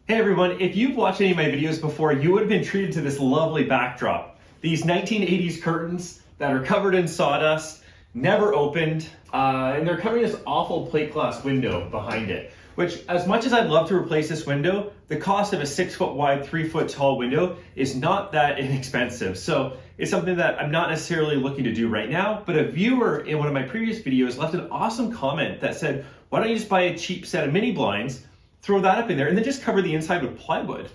Hey everyone, if you've watched any of my videos before, you would have been treated to this lovely backdrop. These 1980s curtains that are covered in sawdust, never opened, and they're covering this awful plate glass window behind it. Which, as much as I'd love to replace this window, the cost of a 6-foot wide, 3-foot tall window is not that inexpensive. So it's something that I'm not necessarily looking to do right now, but a viewer in one of my previous videos left an awesome comment that said, why don't you just buy a cheap set of mini blinds, throw that up in there, and then just cover the inside with plywood.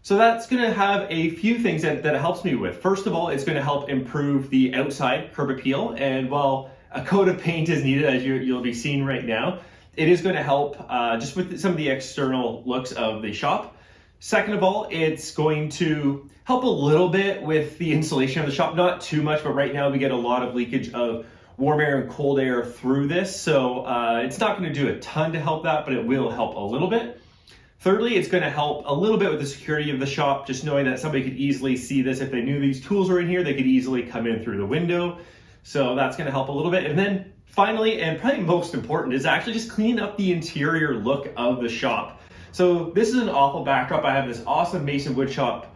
So that's gonna have a few things that it helps me with. First of all, it's gonna help improve the outside curb appeal, and while a coat of paint is needed, as you'll be seeing right now, it is gonna help just with some of the external looks of the shop. Second of all, it's going to help a little bit with the insulation of the shop, not too much, but right now we get a lot of leakage of warm air and cold air through this, so it's not going to do a ton to help that, but it will help a little bit. Thirdly, it's going to help a little bit with the security of the shop, just knowing that somebody could easily see this. If they knew these tools were in here, they could easily come in through the window. So that's going to help a little bit. And then finally, and probably most important, is actually just cleaning up the interior look of the shop. So this is an awful backdrop. I have this awesome Mason Woodshop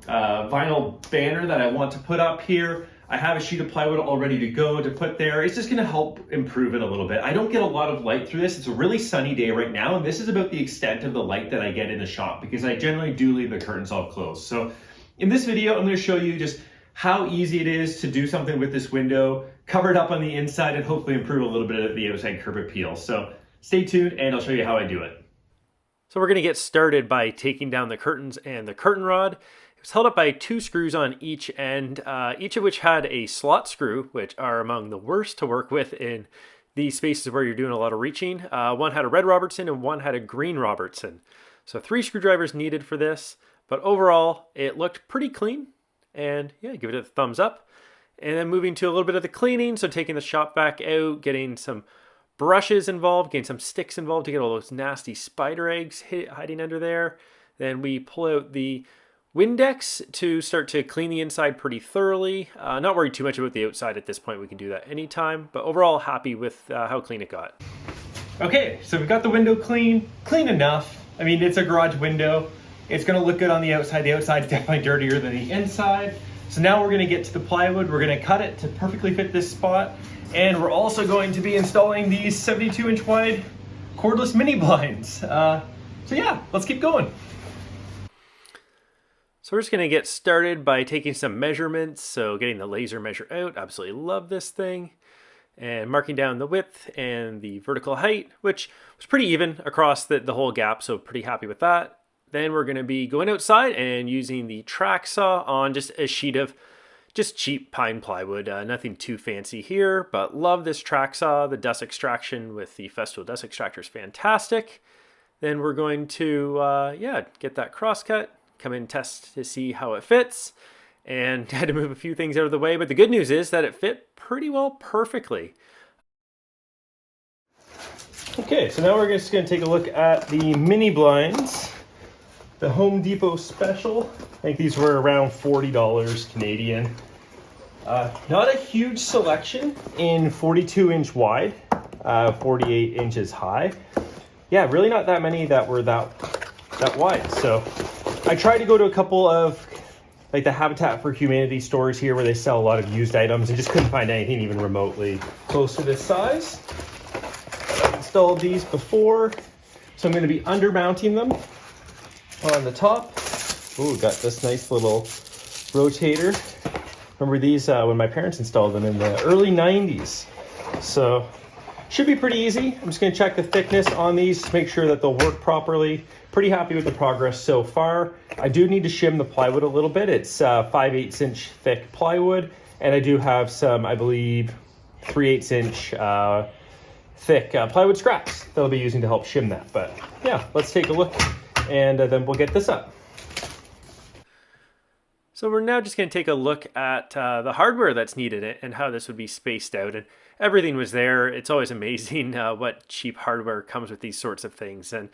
vinyl banner that I want to put up here. I have a sheet of plywood all ready to go to put there. It's just gonna help improve it a little bit. I don't get a lot of light through this. It's a really sunny day right now, and this is about the extent of the light that I get in the shop because I generally do leave the curtains all closed. So in this video, I'm gonna show you just how easy it is to do something with this window, cover it up on the inside, and hopefully improve a little bit of the outside curb appeal. So stay tuned and I'll show you how I do it. So we're going to get started by taking down the curtains and the curtain rod. It was held up by 2 screws on each end, each of which had a slot screw, which are among the worst to work with in these spaces where you're doing a lot of reaching. One had a red Robertson and one had a green Robertson. So 3 screwdrivers needed for this, but overall it looked pretty clean, and yeah, give it a thumbs up. And then moving to a little bit of the cleaning, so taking the shop vac out, getting some brushes involved, getting some sticks involved to get all those nasty spider eggs hiding under there. Then we pull out the Windex to start to clean the inside pretty thoroughly. Not worried too much about the outside at this point. We can do that anytime, but overall happy with how clean it got. Okay, so we've got the window clean enough. I mean, it's a garage window. It's gonna look good on the outside. The outside's definitely dirtier than the inside. So now we're gonna get to the plywood. We're gonna cut it to perfectly fit this spot. And we're also going to be installing these 72-inch wide cordless mini blinds. So yeah, let's keep going. So we're just going to get started by taking some measurements. So getting the laser measure out, absolutely love this thing. And marking down the width and the vertical height, which was pretty even across the whole gap, so pretty happy with that. Then we're going to be going outside and using the track saw on just a sheet of just cheap pine plywood, nothing too fancy here, but love this track saw. The dust extraction with the Festool dust extractor is fantastic. Then we're going to, get that crosscut, come in, test to see how it fits, and had to move a few things out of the way, but the good news is that it fit pretty well perfectly. Okay, so now we're just gonna take a look at the mini blinds. The Home Depot special. I think these were around $40 Canadian. Not a huge selection in 42-inch wide, 48 inches high. Yeah, really not that many that were that wide. So I tried to go to a couple of like the Habitat for Humanity stores here where they sell a lot of used items and just couldn't find anything even remotely close to this size. I installed these before, so I'm going to be undermounting them on the top. Ooh, got this nice little rotator. Remember these when my parents installed them in the early 90s. So should be pretty easy. I'm just gonna check the thickness on these to make sure that they'll work properly. Pretty happy with the progress so far. I do need to shim the plywood a little bit. It's 5/8 inch thick plywood, and I do have some, I believe, 3/8 inch thick plywood scraps that I'll be using to help shim that. But yeah, let's take a look and then we'll get this up. So we're now just going to take a look at the hardware that's needed and how this would be spaced out. And everything was there. It's always amazing what cheap hardware comes with these sorts of things. And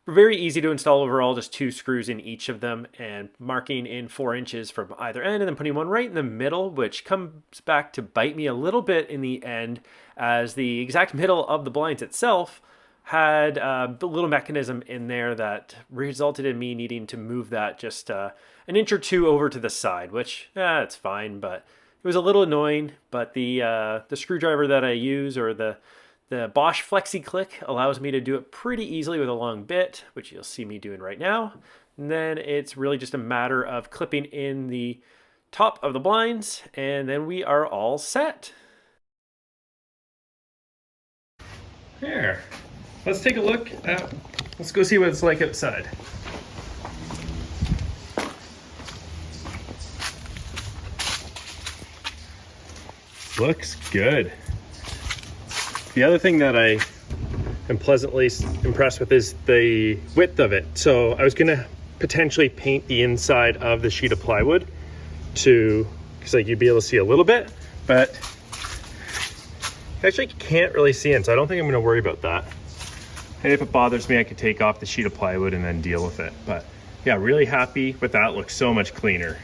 very easy to install overall, just 2 screws in each of them and marking in 4 inches from either end and then putting one right in the middle, which comes back to bite me a little bit in the end as the exact middle of the blinds itself had a little mechanism in there that resulted in me needing to move that just an inch or two over to the side, which it's fine, but it was a little annoying. But the screwdriver that I use, or the Bosch Flexi Click, allows me to do it pretty easily with a long bit, which you'll see me doing right now. And then it's really just a matter of clipping in the top of the blinds, and then we are all set. There. Let's take a look at, let's go see what it's like outside. Looks good. The other thing that I am pleasantly impressed with is the width of it. So I was gonna potentially paint the inside of the sheet of plywood because like you'd be able to see a little bit, but I actually can't really see in, so I don't think I'm gonna worry about that. And if it bothers me, I could take off the sheet of plywood and then deal with it. But yeah, really happy with that. Looks so much cleaner.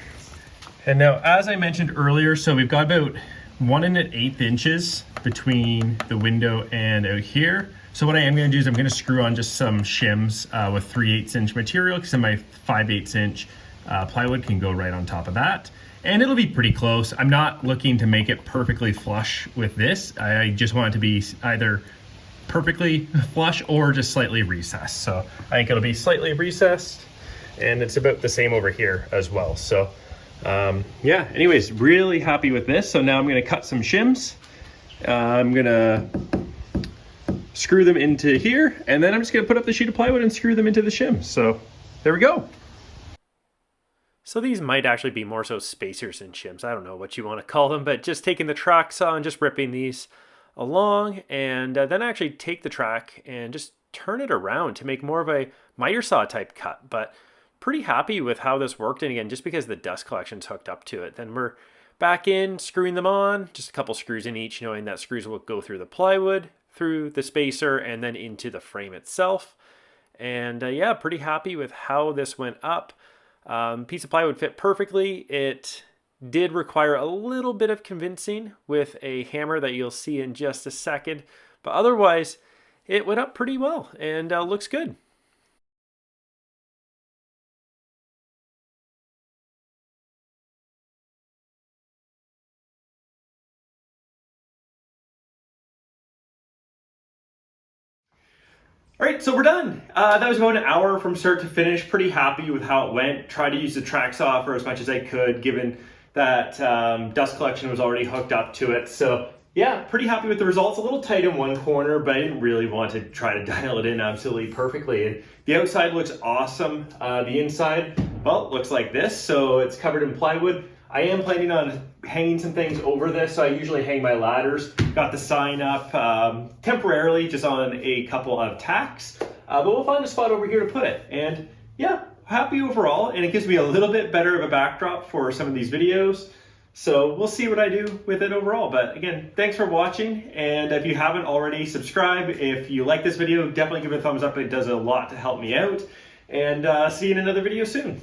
And now, as I mentioned earlier, so we've got about 1 1/8 inches between the window and out here. So what I am gonna do is I'm gonna screw on just some shims with 3/8 inch material, because my 5/8 inch plywood can go right on top of that. And it'll be pretty close. I'm not looking to make it perfectly flush with this. I just want it to be either perfectly flush or just slightly recessed. So I think it'll be slightly recessed, and it's about the same over here as well. So yeah, anyways, really happy with this. So now I'm gonna cut some shims. I'm gonna screw them into here, and then I'm just gonna put up the sheet of plywood and screw them into the shims. So there we go. So these might actually be more so spacers than shims. I don't know what you want to call them, but just taking the track saw and just ripping these along, and then actually take the track and just turn it around to make more of a miter saw type cut. But pretty happy with how this worked, and again, just because the dust collection's hooked up to it. Then we're back in, screwing them on, just a couple screws in each, knowing that screws will go through the plywood, through the spacer, and then into the frame itself. And yeah, pretty happy with how this went up. Piece of plywood fit perfectly. It did require a little bit of convincing with a hammer that you'll see in just a second, but otherwise it went up pretty well and looks good. All right, so we're done. That was about an hour from start to finish. Pretty happy with how it went. Tried to use the track saw for as much as I could, given that dust collection was already hooked up to it. So yeah, pretty happy with the results. A little tight in one corner, but I didn't really want to try to dial it in absolutely perfectly. And the outside looks awesome. The inside, well, looks like this. So it's covered in plywood. I am planning on hanging some things over this, so I usually hang my ladders. Got the sign up temporarily, just on a couple of tacks, but we'll find a spot over here to put it. And yeah, happy overall, and it gives me a little bit better of a backdrop for some of these videos. So we'll see what I do with it overall. But again, thanks for watching, and if you haven't already, subscribe. If you like this video, definitely give it a thumbs up. It does a lot to help me out, and see you in another video soon.